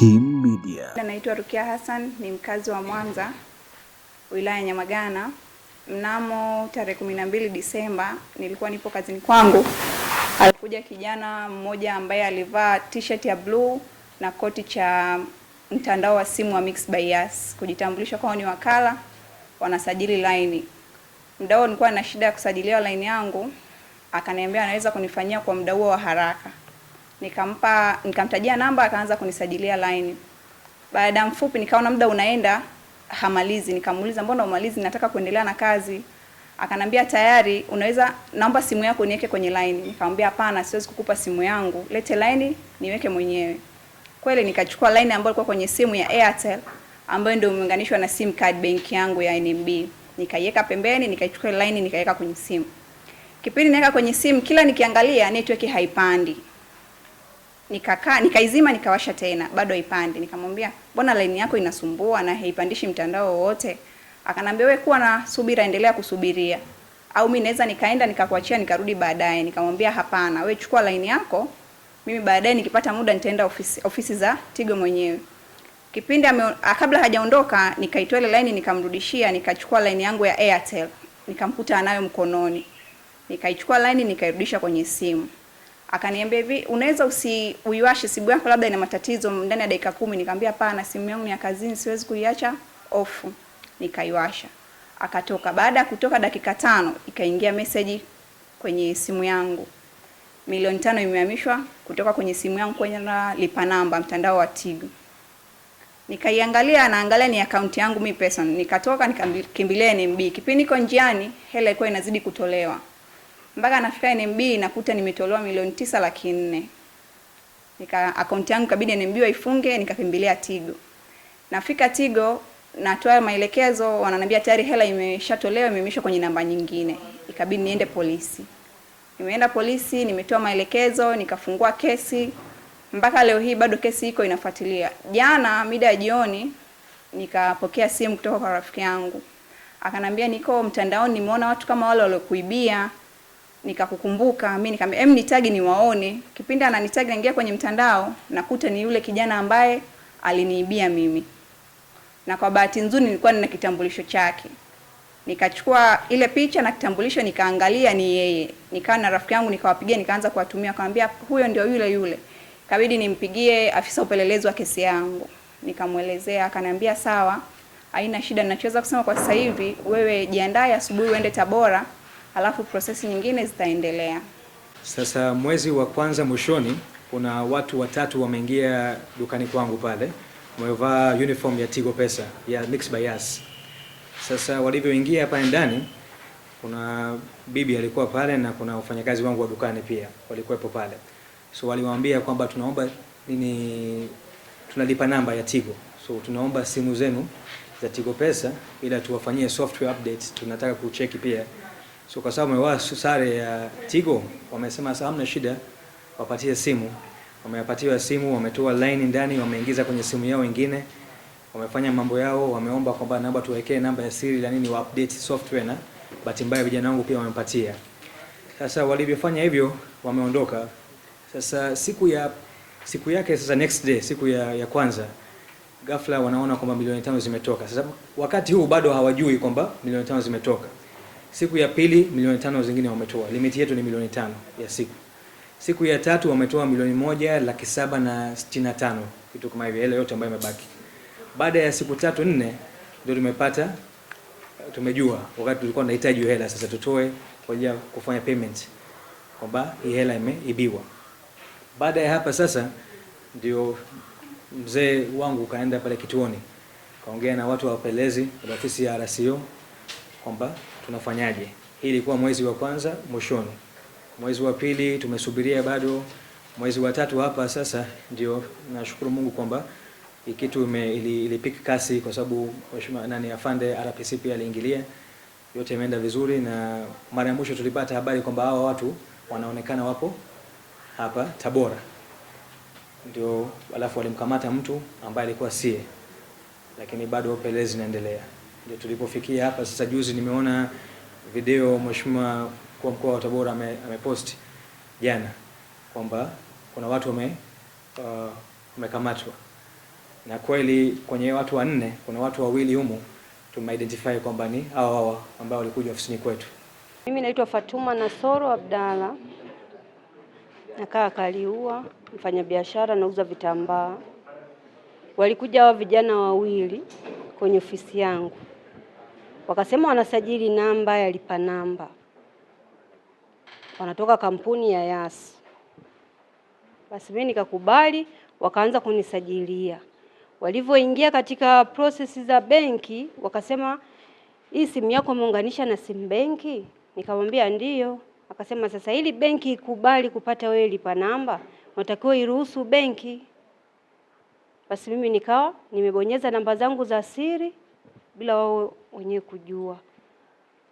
Kim Media. Naitwa Rukia Hassan, ni mkazi wa Mwanza, wilaya ya Nyamagana. Mnamo tarehe 12 Disemba nilikuwa nipo kazini kwangu. Alikuja kijana mmoja ambaye alivaa t-shirt ya blue na koti cha mtandao wa simu wa Mixx by Yas, kujitambulisha kwao ni wakala wanasajili line. Mdau nilikuwa na shida ya kusajiliwa line yangu, akaniambia anaweza kunifanyia kwa muda huo wa haraka. Nikamtajia namba, akaanza kunisajilia line. Baada mfupi nikaona muda unaenda hamalizi, nikamuuliza mbona umalizi, nataka kuendelea na kazi. Akanambia tayari, naomba simu yako niweke kwenye line. Nikamwambia hapana, siwezi kukupa simu yangu, lete line niweke mwenyewe. Kweli nikachukua line ambayo ilikuwa kwenye simu ya Airtel ambayo ndio imeunganishwa na SIM card bank yangu ya NMB. Nikaiweka pembeni, nikaichukua line nikaweka kwenye simu. Kipindi naweka kwenye simu, kila nikiangalia network haipandi. Nikaizima, nikawasha tena, bado haipandi. Nikamwambia mbona line yako inasumbua na haipandishi mtandao wote? Akanambia wewe kuwa na subira, endelea kusubiria, au mimi naweza nikaenda nikakuachia nikarudi baadaye. Nikamwambia hapana, wewe chukua line yako, mimi baadaye nikipata muda nitaenda ofisi za Tigo mwenyewe. Kipindi kabla hajaondoka, nikaitoa ile line nikamrudishia, nikachukua line yangu ya Airtel, nikamkuta anayo mkononi. Nikaichukua line nikairudisha kwenye simu. Akaniambia hivi, unaweza uiwashe simu yako, labda ina matatizo, ndani ya dakika 10. Nikamwambia hapana, simu yangu ni ya kazini, siwezi kuiacha off. Nikaiwasha. Akatoka. Baada ya kutoka dakika 5 ikaingia message kwenye simu yangu. Milioni 5 imehamishwa kutoka kwenye simu yangu kwenye lipa namba mtandao wa Tigo. Nikaiangalia, naangalia ni account yangu mimi pesa. Nikatoka nikakimbilia NMB. Kipindi niko njiani, hela ilikuwa inazidi kutolewa. Mpaka nafika NMB nakuta nimetolewa milioni 9,400,000. Account yangu kabidi NMB waifunge, nikakimbilia Tigo. Nafika Tigo, natoa maelekezo, wananiambia tayari hela imeshatolewa, imehamishwa kwenye namba nyingine. Ikabidi niende polisi. Nimeenda polisi, nimetoa maelekezo, nikafungua kesi. Mpaka leo hii bado kesi iko inafuatilia. Jana mida ya jioni nikapokea simu kutoka kwa rafiki yangu. Akanambia niko mtandaoni, nimeona watu kama wale waliokuibia, nikakukumbuka. Mimi nikamwambia nitagi niwaone. Kipindi ananitagi naingia kwenye mtandao, nakuta ni yule kijana ambaye aliniibia mimi. Na kwa bahati nzuri nilikuwa nina kitambulisho chake. Nikachukua ile picha na kitambulisho, nikaangalia ni yeye. Nikaa na rafiki yangu nikawapigia, nikaanza kuwatumia, akamwambia huyo ndio yule. Kabidi nimpigie afisa upelelezi wa kesi yangu. Nikamuelezea, akaniambia sawa, haina shida, ninachoweza kusema kwa sasa hivi wewe jiandae, asubuhi uende Tabora, alafu process nyingine zitaendelea. Sasa mwezi wa kwanza mwishoni, kuna watu watatu wameingia dukani kwangu pale, wamevaa uniform ya Tigo Pesa ya Mixx by Yas. Sasa walivyoingia pale ndani, kuna bibi alikuwa pale na kuna wafanyakazi wangu wa dukani pia walikuwepo pale. So waliwaambia kwamba tunaomba tunalipa namba ya Tigo. So tunaomba simu zenu za Tigo Pesa bila tuwafanyie software update, tunataka kucheki pia. So kwa sababu wamevaa sare ya Tigo, wamesema sasa hamna shida, wapatie simu. Wameyapatiwa simu, wametoa line ndani, wameingiza kwenye simu yao nyingine. Wamefanya mambo yao, wameomba kwamba namba tuwekee namba ya siri la nini wa update software, na bahati mbaya vijana wangu pia wamepatia. Sasa walivyofanya hivyo wameondoka. Sasa siku yake sasa next day, siku ya kwanza, ghafla wanaona kwamba milioni 5 zimetoka. Sasa wakati huu bado hawajui kwamba milioni 5 zimetoka. Siku ya pili milioni 5 zingine wametoa. Limit yetu ni milioni 5 ya siku. Siku ya tatu wametoa milioni 1,765,000, kitu kama hivyo, ile yote ambayo imebaki. Baada ya siku 3-4 ndio tumejua wakati tulikuwa tunahitaji hela sasa tutoe kwa ajili ya kufanya payment kwamba hii hela imeibiwa. Baada ya hapa sasa ndio mzee wangu kaenda pale kituoni, kaongea na watu wa upelelezi wa ofisi ya RCO kwamba tunafanyaje. Hii ilikuwa mwezi wa kwanza mwishoni. Mwezi wa pili tumesubiria bado. Mwezi wa tatu hapa sasa ndio nashukuru Mungu kwamba kitu ilipika kasi, kwa sababu mheshimiwa afande RPC pia aliingilia. Yote imeenda vizuri, na mara ya mwisho tulipata habari kwamba hao watu wanaonekana wapo hapa Tabora. Ndio alafu walimkamata mtu ambaye alikuwa sie, lakini bado upelelezi unaendelea. Ndio tulipofikia hapa sasa. Juzi nimeona video mheshimiwa kwa mkoa wa Tabora amepost jana kwamba kuna watu wamekamatwa. na kweli kwenye watu 4 kuna watu 2 humo tumeidentify kwamba ni hao ambao walikuja ofisini kwetu. Mimi naitwa Fatuma Nasoro Abdalla, nakaa Kaliua, mfanya biashara, nauza vitambaa. Walikuja hao vijana 2 kwenye ofisi yangu, wakasema wanasajili namba ya lipa namba, wanatoka kampuni ya Yas. Basi mimi nikakubali, wakaanza kunisajilia. Walivyoingia katika process za benki, wakasema hii simu yako umeunganisha na simu benki? Nikamwambia ndio. Akasema sasa ili benki ikubali kupata wewe lipa namba, unatakiwa iruhusu benki. Basi mimi nikawa nimebonyeza namba zangu za siri bila wao wenyewe kujua.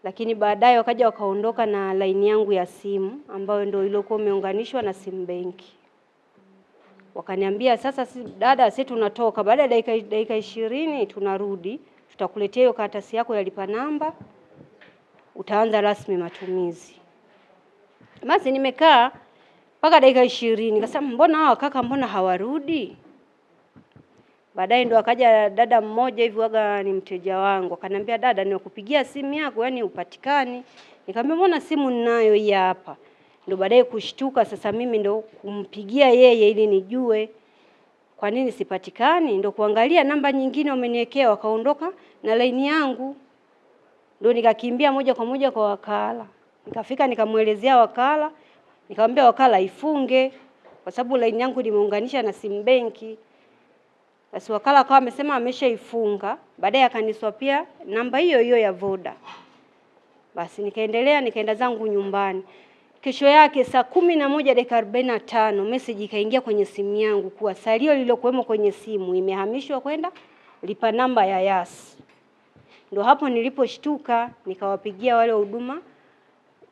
Lakini baadaye wakaja wakaondoka na line yangu ya simu ambayo ndio ilikuwa imeunganishwa na simu benki. Wakaniambia sasa dada, sisi tunatoka baada ya dakika 20 tunarudi, tutakuletea hiyo karatasi yako ya lipa namba, utaanza rasmi matumizi. Basi nimekaa mpaka dakika 20, nikasema mbona hao kaka mbona hawarudi? Baadaye ndo akaja dada mmoja hivi, waga ni mteja wangu, akaniambia dada, nimekupigia simu yako yani upatikani. Nikamwambia mbona simu ninayo hii hapa. Ndo baadaye kushtuka sasa mimi ndo kumpigia yeye ili nijue kwa nini sipatikani. Ndo kuangalia namba nyingine wameniwekea, wakaondoka na line yangu. Ndo nikakimbia moja kwa moja kwa wakala. Nikafika nikamuelezea wakala, nikamwambia wakala ifunge kwa sababu line yangu nimeunganisha na simu benki. Basi wakala akawa amesema ameshaifunga. Baadaye akaniswapia namba hiyo hiyo ya Voda. Basi nikaenda zangu nyumbani. Kesho yake saa 11:45 message ikaingia kwenye simu yangu kuwa salio lililokuwemo kwenye simu imehamishwa kwenda lipa namba ya Yas. Ndio hapo niliposhtuka, nikawapigia wale huduma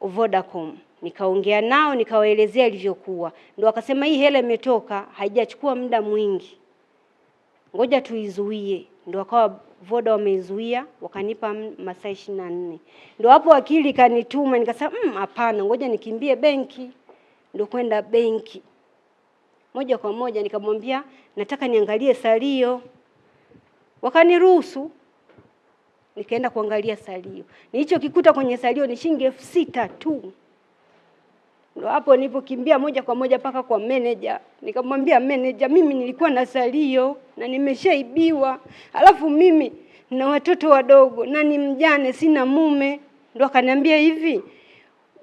Vodacom. Nikaongea nao, nikawaelezea ilivyokuwa. Ndio akasema hii hela imetoka, haijachukua muda mwingi, ngoja tuizuie. Ndio akawa Voda wameizuia, wakanipa masaa 24. Ndio hapo akili kanituma, nikasema hapana, ngoja nikimbie benki. Ndio kwenda benki moja kwa moja, nikamwambia nataka niangalie salio. Wakaniruhusu, nikaenda kuangalia salio. Nilichokikuta kwenye salio ni shilingi 6,000 tu. Ndio hapo nilipokimbia moja kwa moja paka kwa manager. Nikamwambia manager, mimi nilikuwa na salio na nimeshaibiwa. Alafu mimi na watoto wadogo na ni mjane, sina mume. Ndio akaniambia hivi,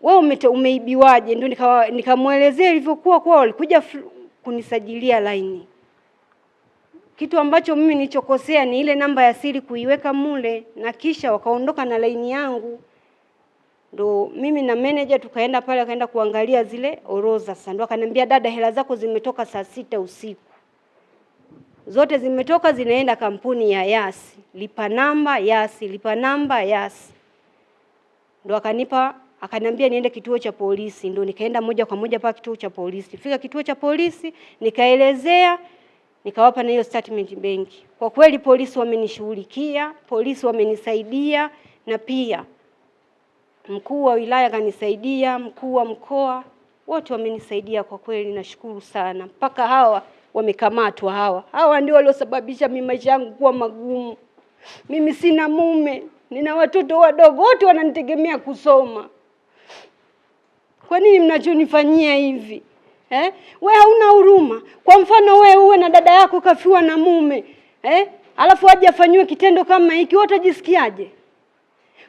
wewe umeibiwaje? Ndio nikamuelezea ilivyokuwa kwa walikuja kunisajilia line. Kitu ambacho mimi nilichokosea ni ile namba ya siri kuiweka mule, na kisha wakaondoka na line yangu. Ndo mimi na manager tukaenda pale, akaenda kuangalia zile orodha. Sasa ndo akaniambia dada, hela zako zimetoka saa 6 usiku. Zote zimetoka, zinaenda kampuni ya Yas. Lipa namba Yas, lipa namba Yas. Ndo akaniambia niende kituo cha polisi. Ndo nikaenda moja kwa moja pale kituo cha polisi. Fika kituo cha polisi, nikaelezea, nikawapa na hiyo statement benki. Kwa kweli polisi wamenishughulikia, polisi wamenisaidia, na pia mkuu wa wilaya kanisaidia, mkuu wa mkoa, wote wamenisaidia kwa kweli, nashukuru sana. Mpaka hawa wamekamatwa hawa ndio waliosababisha mimi maisha yangu kuwa magumu. Mimi sina mume, nina watoto wadogo, wote wananitegemea kusoma. Kwa nini mnachonifanyia hivi? Wewe hauna huruma? Kwa mfano wewe uwe na dada yako kafiwa na mume, alafu aje afanywe kitendo kama hiki, wewe utajisikiaje?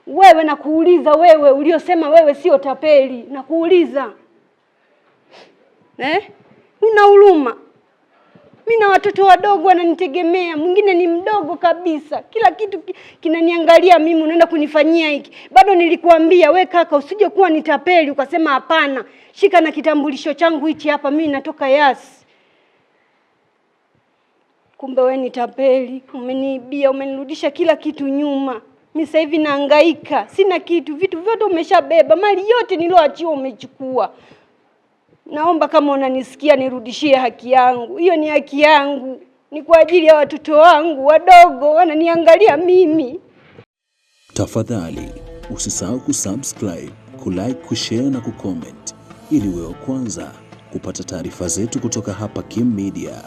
Wewe nakuuliza, wewe uliosema wewe sio tapeli, nakuuliza. Una huruma? Mimi na watoto wadogo wananitegemea, mwingine ni mdogo kabisa. Kila kitu kinaniangalia mimi, unaenda kunifanyia hiki. Bado nilikuambia we kaka usije kuwa ni tapeli, ukasema hapana. Shika na kitambulisho changu hichi hapa, mimi natoka Yas. Kumbe we ni tapeli, umeniibia, umenirudisha kila kitu nyuma. Mimi sasa hivi nahangaika, sina kitu, vitu vyote umeshabeba, mali yote nilioachiwa umechukua. Naomba kama unanisikia nirudishie haki yangu. Hiyo ni haki yangu. Ni kwa ajili ya watoto wangu wadogo wananiangalia mimi. Tafadhali usisahau kusubscribe, kulike, kushare na kucomment ili uwe wa kwanza kupata taarifa zetu kutoka hapa Kim Media.